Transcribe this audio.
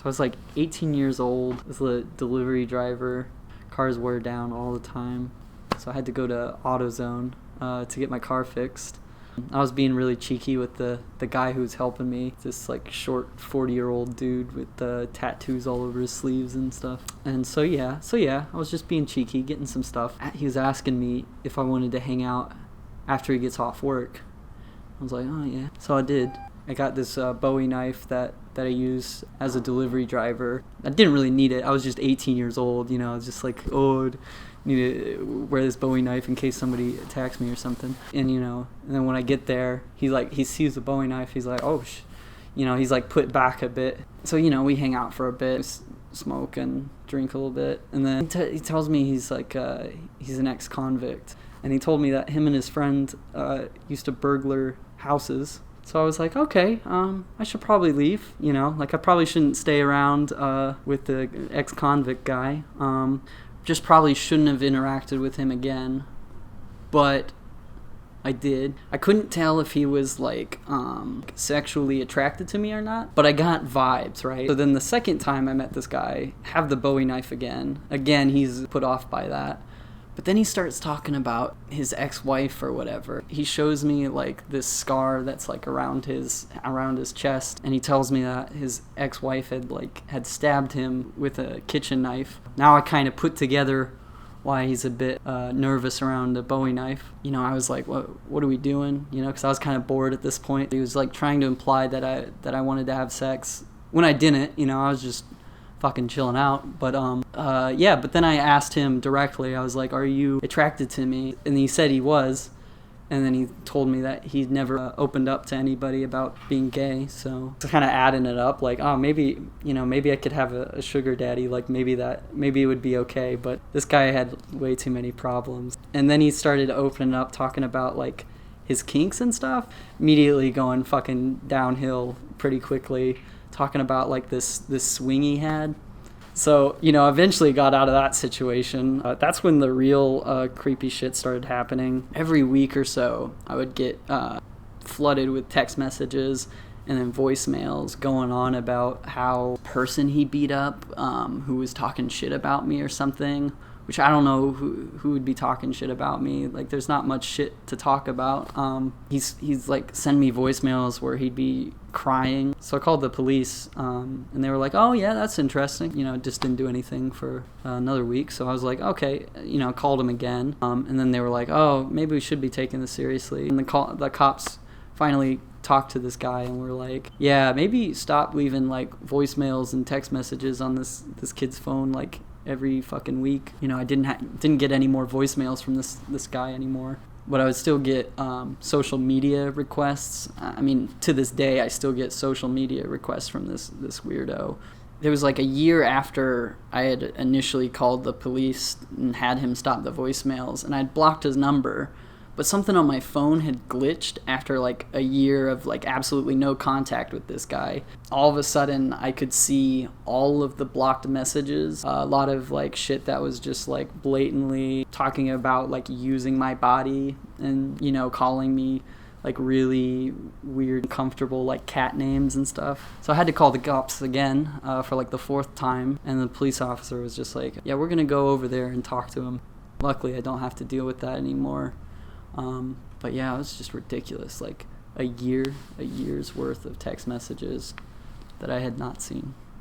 I was like 18 years old. I was a delivery driver. Cars wear down all the time. So I had to go to AutoZone to get my car fixed. I was being really cheeky with the guy who was helping me. This like short 40-year-old dude with tattoos all over his sleeves and stuff. And so yeah, I was just being cheeky, getting some stuff. He was asking me if I wanted to hang out after he gets off work. I was like, oh yeah. So I did. I got this Bowie knife that I use as a delivery driver. I didn't really need it. I was just 18 years old, you know. I was just like, oh, I need to wear this Bowie knife in case somebody attacks me or something. And, you know, and then when I get there, he sees the Bowie knife. He's like, oh, you know, he's like put back a bit. So, you know, we hang out for a bit, smoke and drink a little bit. And then he tells me he's like, he's an ex-convict. And he told me that him and his friend used to burglar houses. So I was like, okay, I should probably leave, you know, like I probably shouldn't stay around with the ex-convict guy. Just probably shouldn't have interacted with him again, but I did. I couldn't tell if he was like sexually attracted to me or not, but I got vibes, right? So then the second time I met this guy, have the Bowie knife again, he's put off by that. But then he starts talking about his ex-wife or whatever. He shows me like this scar that's like around his chest, and he tells me that his ex-wife had stabbed him with a kitchen knife. Now I kind of put together why he's a bit nervous around the Bowie knife. You know, I was like, what are we doing? You know, because I was kind of bored at this point. He was like trying to imply that I wanted to have sex when I didn't. You know, I was just fucking chilling out. But yeah, but then I asked him directly. I was like, are you attracted to me? And he said he was. And then he told me that he'd never opened up to anybody about being gay. So kind of adding it up, like, oh, maybe I could have a sugar daddy. Like maybe it would be okay. But this guy had way too many problems. And then he started opening up, talking about like his kinks and stuff. Immediately going fucking downhill pretty quickly. Talking about like this swing he had. So, you know, eventually got out of that situation. That's when the real creepy shit started happening. Every week or so, I would get flooded with text messages and then voicemails going on about how person he beat up who was talking shit about me or something, which I don't know who would be talking shit about me. Like, there's not much shit to talk about. He's like, send me voicemails where he'd be crying. So I called the police, and they were like, oh yeah, that's interesting. You know, just didn't do anything for another week. So I was like, okay, you know, called him again. And then they were like, oh, maybe we should be taking this seriously. And the cops finally talked to this guy and were like, yeah, maybe stop leaving like voicemails and text messages on this kid's phone like every fucking week. You know, I didn't get any more voicemails from this guy anymore. But I would still get social media requests. I mean, to this day, I still get social media requests from this weirdo. It was like a year after I had initially called the police and had him stop the voicemails, and I'd blocked his number. But something on my phone had glitched after like a year of like absolutely no contact with this guy. All of a sudden, I could see all of the blocked messages. A lot of like shit that was just like blatantly talking about like using my body and, you know, calling me like really weird, uncomfortable like cat names and stuff. So I had to call the cops again for like the fourth time. And the police officer was just like, yeah, we're going to go over there and talk to him. Luckily, I don't have to deal with that anymore. But yeah, it was just ridiculous. Like a year's worth of text messages that I had not seen.